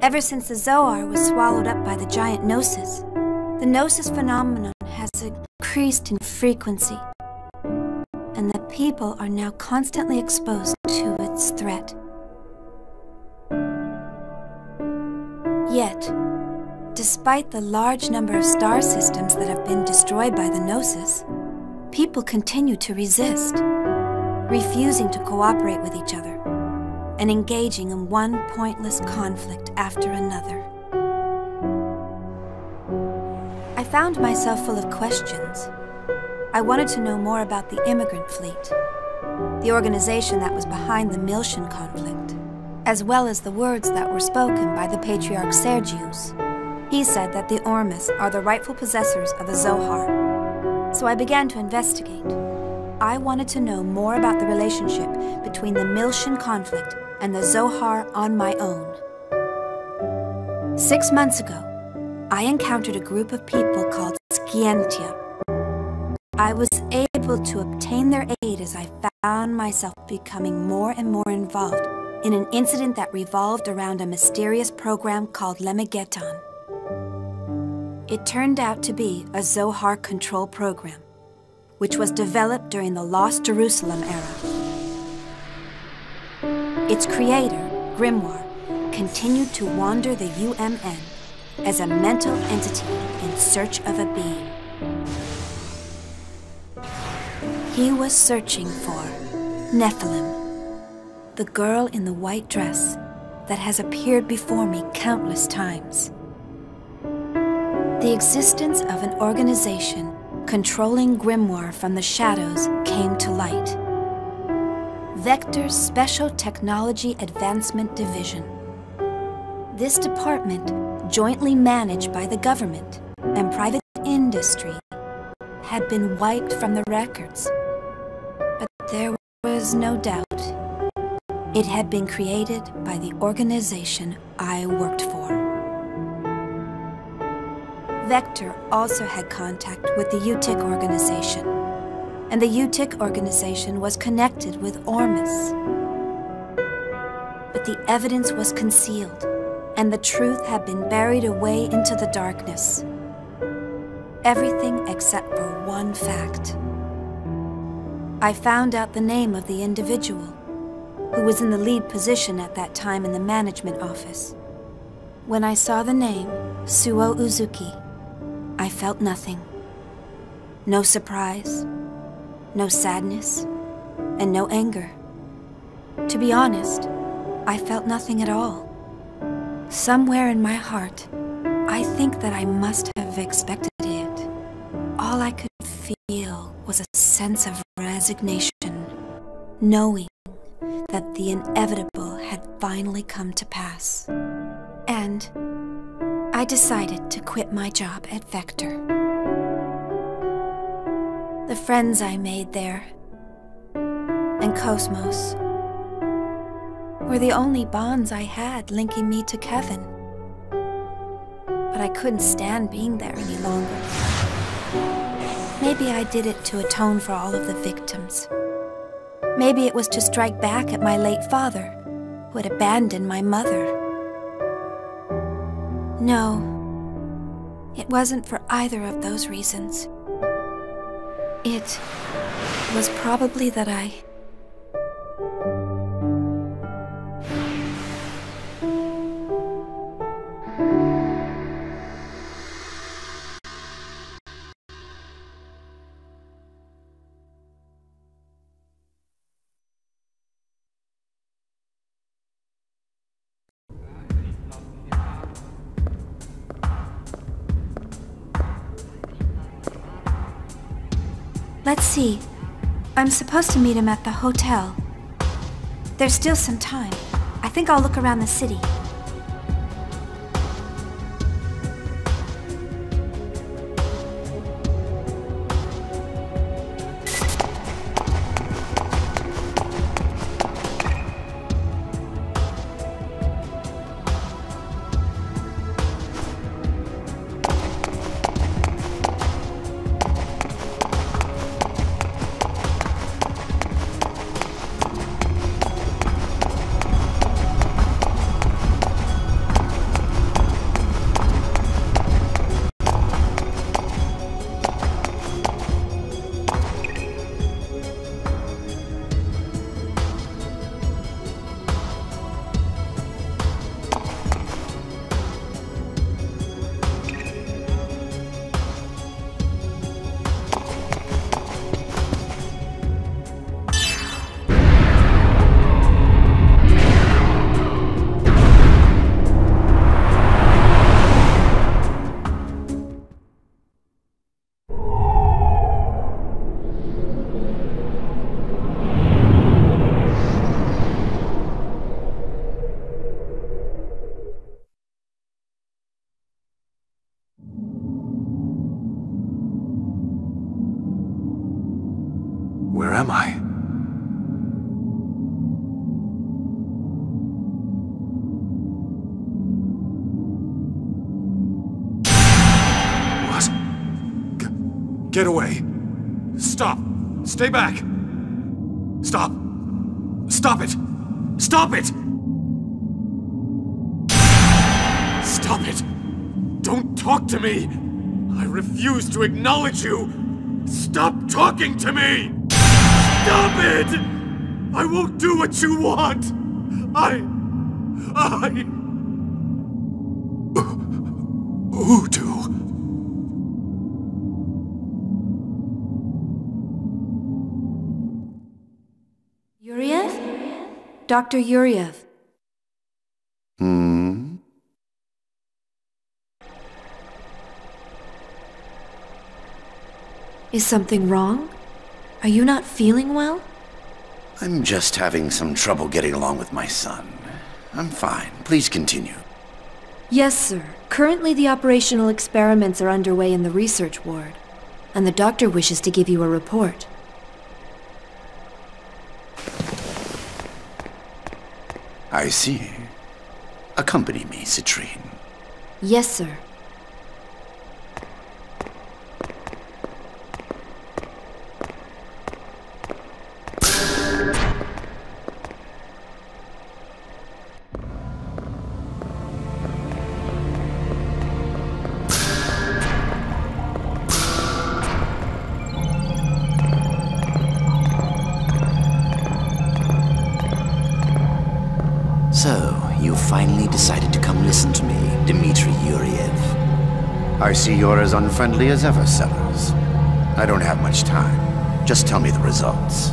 Ever since the Zohar was swallowed up by the giant Gnosis, the Gnosis phenomenon has increased in frequency, and the people are now constantly exposed to its threat. Yet, despite the large number of star systems that have been destroyed by the Gnosis, people continue to resist, refusing to cooperate with each other, and engaging in one pointless conflict after another. I found myself full of questions. I wanted to know more about the immigrant fleet, the organization that was behind the Miltian conflict, as well as the words that were spoken by the Patriarch Sergius. He said that the Ormus are the rightful possessors of the Zohar. So I began to investigate. I wanted to know more about the relationship between the Miltian conflict and the Zohar on my own. 6 months ago, I encountered a group of people called Scientia. I was able to obtain their aid as I found myself becoming more and more involved in an incident that revolved around a mysterious program called Lemegeton. It turned out to be a Zohar control program, which was developed during the Lost Jerusalem era. Its creator, Grimoire, continued to wander the UMN as a mental entity in search of a being. He was searching for Nephilim, the girl in the white dress that has appeared before me countless times. The existence of an organization controlling Grimoire from the shadows came to light. Vector's Special Technology Advancement Division. This department, jointly managed by the government and private industry, had been wiped from the records. But there was no doubt. It had been created by the organization I worked for. Vector also had contact with the UTIC organization, and the UTIC organization was connected with Ormus. But the evidence was concealed, and the truth had been buried away into the darkness. Everything except for one fact. I found out the name of the individual who was in the lead position at that time in the management office. When I saw the name, Suo Uzuki, I felt nothing. No surprise, no sadness, and no anger. To be honest, I felt nothing at all. Somewhere in my heart, I think that I must have expected it. All I could feel was a sense of resignation, knowing that the inevitable had finally come to pass. And I decided to quit my job at Vector. The friends I made there, and Cosmos, were the only bonds I had linking me to Kevin. But I couldn't stand being there any longer. Maybe I did it to atone for all of the victims. Maybe it was to strike back at my late father, who had abandoned my mother. No, it wasn't for either of those reasons. It was probably that I... Let's see. I'm supposed to meet him at the hotel. There's still some time. I think I'll look around the city. Get away. Stop. Stay back. Stop. Stop it. Stop it! Stop it! Don't talk to me! I refuse to acknowledge you! Stop talking to me! Stop it! I won't do what you want! Voodoo. Yuriev? Dr. Yuriev. Is something wrong? Are you not feeling well? I'm just having some trouble getting along with my son. I'm fine. Please continue. Yes, sir. Currently the operational experiments are underway in the research ward, and the doctor wishes to give you a report. I see. Accompany me, Citrine. Yes, sir. So, you finally decided to come listen to me, Dmitri Yuriev. I see you're as unfriendly as ever, Sellers. I don't have much time. Just tell me the results.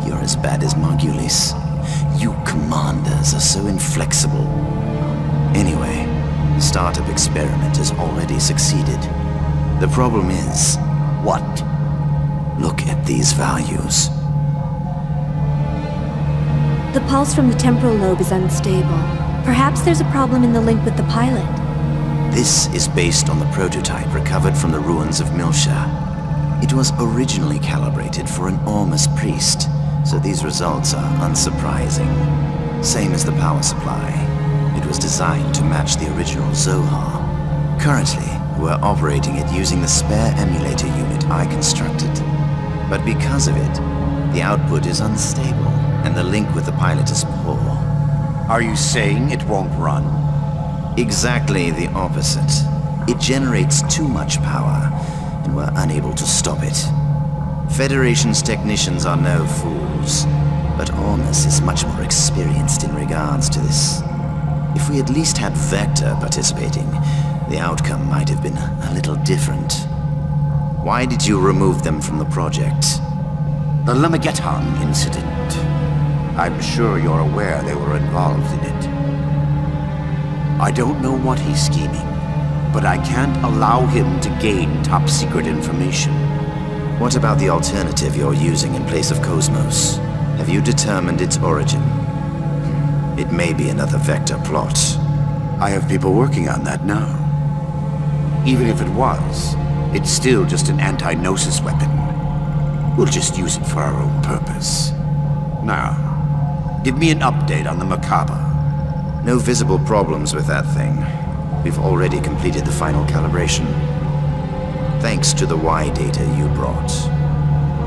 You're as bad as Margulis. You commanders are so inflexible. Anyway, the startup experiment has already succeeded. The problem is, what? Look at these values. The pulse from the temporal lobe is unstable. Perhaps there's a problem in the link with the pilot. This is based on the prototype recovered from the ruins of Milsha. It was originally calibrated for an Ormus priest, so these results are unsurprising. Same as the power supply. It was designed to match the original Zohar. Currently, we're operating it using the spare emulator unit I constructed. But because of it, the output is unstable, and the link with the pilot is poor. Are you saying it won't run? Exactly the opposite. It generates too much power, and we're unable to stop it. Federation's technicians are no fools, but Ormus is much more experienced in regards to this. If we at least had Vector participating, the outcome might have been a little different. Why did you remove them from the project? The Lamageton incident. I'm sure you're aware they were involved in it. I don't know what he's scheming, but I can't allow him to gain top-secret information. What about the alternative you're using in place of Cosmos? Have you determined its origin? It may be another Vector plot. I have people working on that now. Even if it was, it's still just an anti-Gnosis weapon. We'll just use it for our own purpose. Now, give me an update on the Macabre. No visible problems with that thing. We've already completed the final calibration. Thanks to the Y data you brought.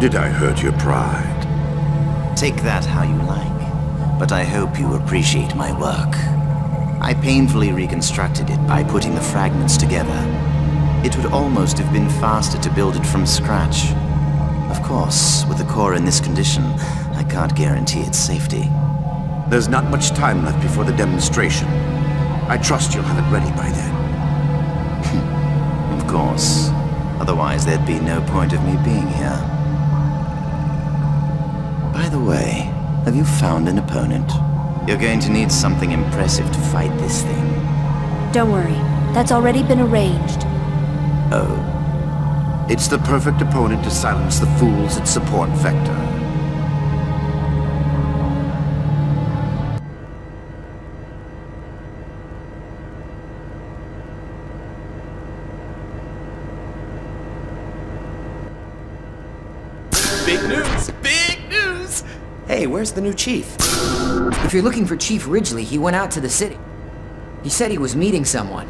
Did I hurt your pride? Take that how you like, but I hope you appreciate my work. I painfully reconstructed it by putting the fragments together. It would almost have been faster to build it from scratch. Of course, with the core in this condition, I can't guarantee its safety. There's not much time left before the demonstration. I trust you'll have it ready by then. Of course. Otherwise, there'd be no point of me being here. By the way, have you found an opponent? You're going to need something impressive to fight this thing. Don't worry. That's already been arranged. Oh. It's the perfect opponent to silence the fools that support Vector. Big news! Big news! Hey, where's the new chief? If you're looking for Chief Ridgely, he went out to the city. He said he was meeting someone.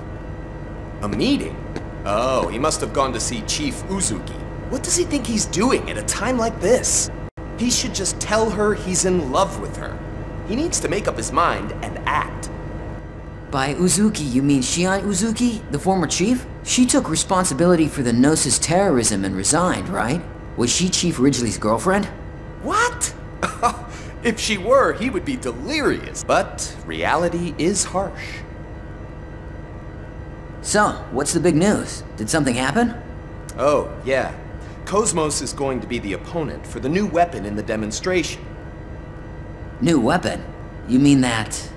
A meeting? Oh, he must have gone to see Chief Uzuki. What does he think he's doing at a time like this? He should just tell her he's in love with her. He needs to make up his mind and act. By Uzuki, you mean Shion Uzuki, the former chief? She took responsibility for the Gnosis terrorism and resigned, right? Was she Chief Ridgely's girlfriend? What? If she were, he would be delirious. But reality is harsh. So, what's the big news? Did something happen? Oh, yeah. Cosmos is going to be the opponent for the new weapon in the demonstration. New weapon? You mean that...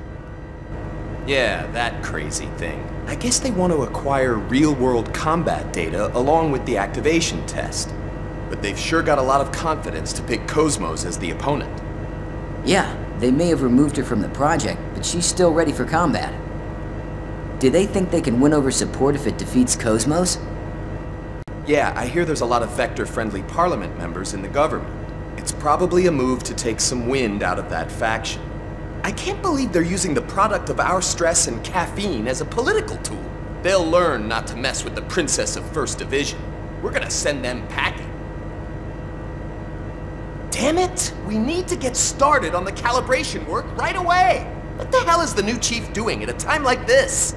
Yeah, that crazy thing. I guess they want to acquire real-world combat data along with the activation test. But they've sure got a lot of confidence to pick Cosmos as the opponent. Yeah, they may have removed her from the project, but she's still ready for combat. Do they think they can win over support if it defeats Cosmos? Yeah, I hear there's a lot of Vector-friendly Parliament members in the government. It's probably a move to take some wind out of that faction. I can't believe they're using the product of our stress and caffeine as a political tool. They'll learn not to mess with the Princess of First Division. We're gonna send them packing. Damn it! We need to get started on the calibration work right away! What the hell is the new chief doing at a time like this?